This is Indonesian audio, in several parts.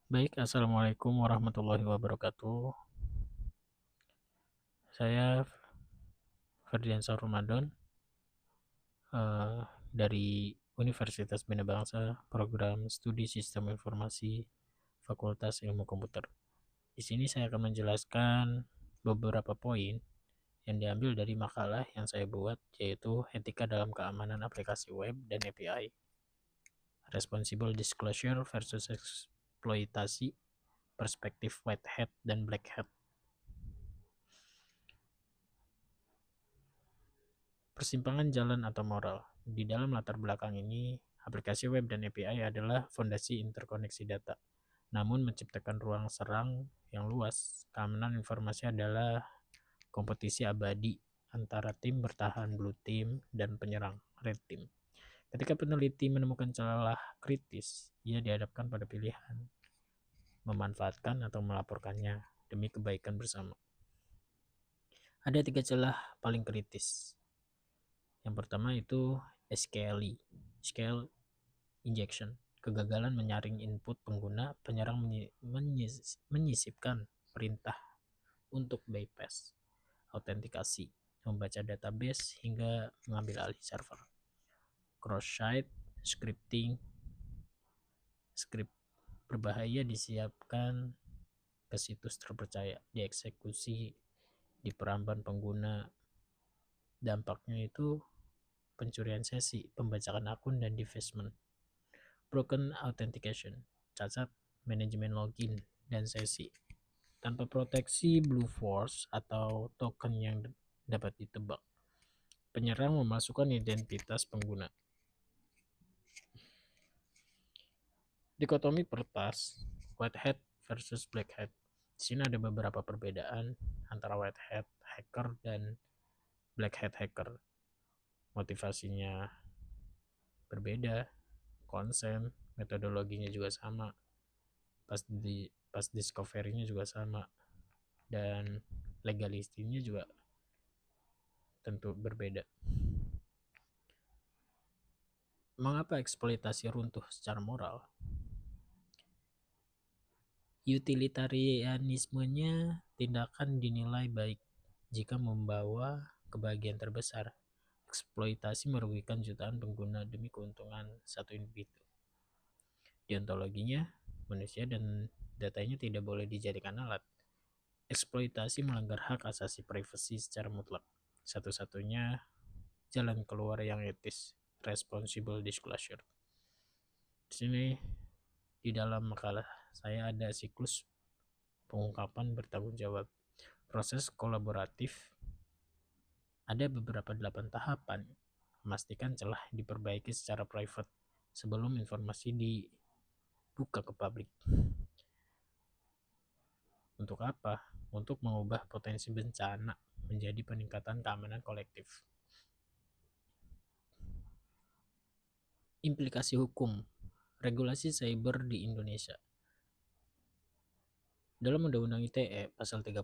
Baik, Assalamualaikum warahmatullahi wabarakatuh. Saya Ferdiansah Ramadan dari Universitas Bina Bangsa, Program Studi Sistem Informasi, Fakultas Ilmu Komputer. Di sini saya akan menjelaskan beberapa poin yang diambil dari makalah yang saya buat, yaitu etika dalam keamanan aplikasi web dan API, responsible disclosure versus eksploitasi, perspektif white hat dan black hat. Persimpangan jalan atau moral. Di dalam latar belakang ini, aplikasi web dan API adalah fondasi interkoneksi data. Namun menciptakan ruang serang yang luas, keamanan informasi adalah kompetisi abadi antara tim bertahan blue team dan penyerang red team. Ketika peneliti menemukan celah kritis, ia dihadapkan pada pilihan memanfaatkan atau melaporkannya demi kebaikan bersama. Ada 3 celah paling kritis. Yang pertama itu SQLI, scale injection, kegagalan menyaring input pengguna, penyerang menyisipkan perintah untuk bypass, autentikasi, membaca database hingga mengambil alih server. Cross-site scripting, script berbahaya disiapkan ke situs terpercaya, dieksekusi di peramban pengguna. Dampaknya itu pencurian sesi, pembajakan akun, dan defacement. Broken authentication, cacat manajemen login dan sesi. Tanpa proteksi Blue Force atau token yang dapat ditebak, penyerang memasukkan identitas pengguna. Dikotomi pertas, white hat versus black hat. Di sini ada beberapa perbedaan antara white hat hacker dan black hat hacker. Motivasinya berbeda, konsen, metodologinya juga sama, pas discovery-nya juga sama, dan legalistinya juga tentu berbeda. Mengapa eksploitasi runtuh secara moral? Utilitarianismenya tindakan dinilai baik jika membawa kebahagiaan terbesar. Eksploitasi merugikan jutaan pengguna demi keuntungan satu individu. Deontologinya, manusia dan datanya tidak boleh dijadikan alat. Eksploitasi melanggar hak asasi privasi secara mutlak. Satu-satunya jalan keluar yang etis, responsible disclosure. Di sini di dalam makalah saya ada siklus pengungkapan bertanggung jawab. Proses kolaboratif ada beberapa 8 tahapan. Memastikan celah diperbaiki secara private sebelum informasi dibuka ke publik. Untuk apa? Untuk mengubah potensi bencana menjadi peningkatan keamanan kolektif. Implikasi hukum regulasi cyber di Indonesia. Dalam Undang-Undang ITE pasal 30,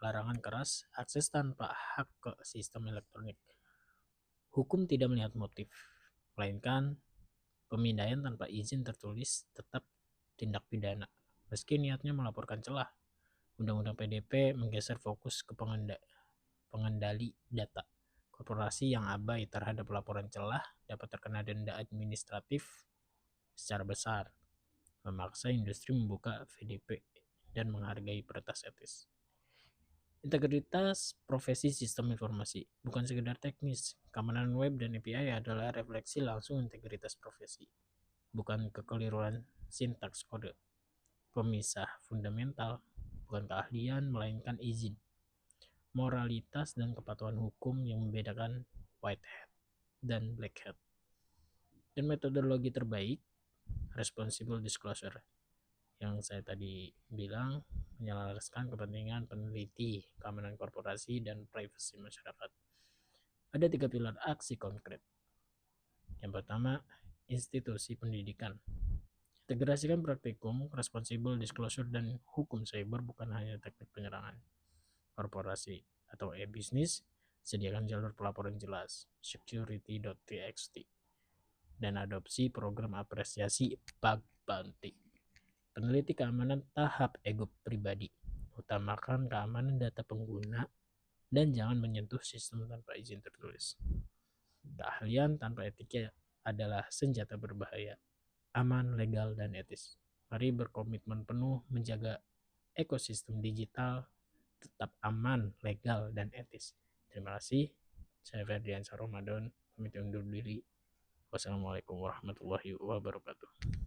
larangan keras akses tanpa hak ke sistem elektronik. Hukum tidak melihat motif, melainkan pemindaian tanpa izin tertulis tetap tindak pidana. Meski niatnya melaporkan celah, Undang-Undang PDP menggeser fokus ke pengendali data. Korporasi yang abai terhadap laporan celah dapat terkena denda administratif secara besar, memaksa industri membuka VDP dan menghargai peretas etis. Integritas profesi sistem informasi bukan sekedar teknis. Keamanan web dan API adalah refleksi langsung integritas profesi, bukan kekeliruan sintaks kode. Pemisah fundamental, bukan keahlian melainkan izin. Moralitas dan kepatuhan hukum yang membedakan white hat dan black hat. Dan metodologi terbaik, responsible disclosure, yang saya tadi bilang, menyelaraskan kepentingan peneliti, keamanan korporasi, dan privasi masyarakat. Ada 3 pilar aksi konkret. Yang pertama, institusi pendidikan. Integrasikan praktikum, responsible disclosure, dan hukum cyber bukan hanya teknik penyerangan. Korporasi atau e-bisnis, sediakan jalur pelaporan jelas, security.txt, dan adopsi program apresiasi bug Pantik. Peneliti keamanan tahap ego pribadi. Utamakan keamanan data pengguna dan jangan menyentuh sistem tanpa izin tertulis. Keahlian tanpa etika adalah senjata berbahaya, aman, legal, dan etis. Mari berkomitmen penuh menjaga ekosistem digital tetap aman, legal, dan etis. Terima kasih. Saya Ferdiansyah Ramadan, pamit undur diri. Wassalamualaikum warahmatullahi wabarakatuh.